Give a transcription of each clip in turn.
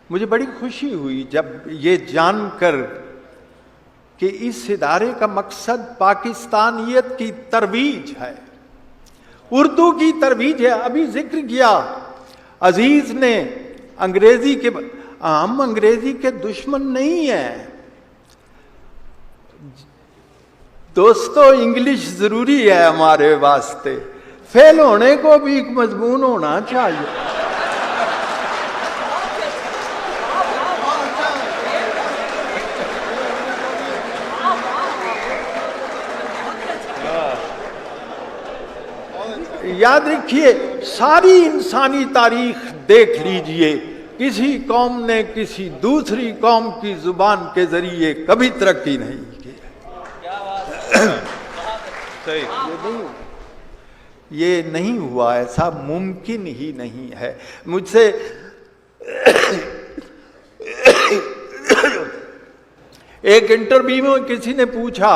मुझे बड़ी खुशी हुई जब ये जानकर कि इस इदारे का मकसद पाकिस्तानियत की तरवीज है, उर्दू की तरवीज है। अभी जिक्र किया अजीज ने अंग्रेजी के, हम अंग्रेजी के दुश्मन नहीं हैं दोस्तों, इंग्लिश जरूरी है हमारे वास्ते, फेल होने को भी एक मजमून होना चाहिए। याद रखिए, सारी इंसानी तारीख देख लीजिए, किसी कौम ने किसी दूसरी कौम की जुबान के जरिए कभी तरक्की नहीं की। ये नहीं हुआ, ऐसा मुमकिन ही नहीं है। मुझसे एक इंटरव्यू में किसी ने पूछा,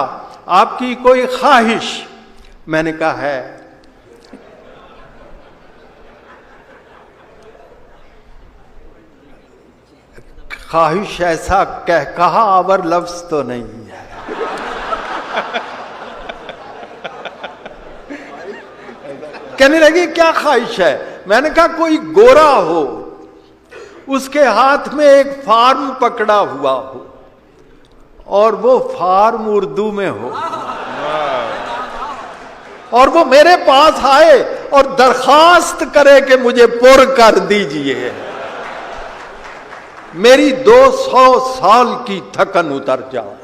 आपकी कोई ख्वाहिश? मैंने कहा है। ख्वाहिश ऐसा कहा आवर लफ्ज तो नहीं है। कहने लगी क्या ख्वाहिश है? मैंने कहा कोई गोरा हो, उसके हाथ में एक फार्म पकड़ा हुआ हो और वो फार्म उर्दू में हो, और वो मेरे पास आए और दरखास्त करे कि मुझे पुर कर दीजिए, मेरी 200 साल की थकन उतर जाए।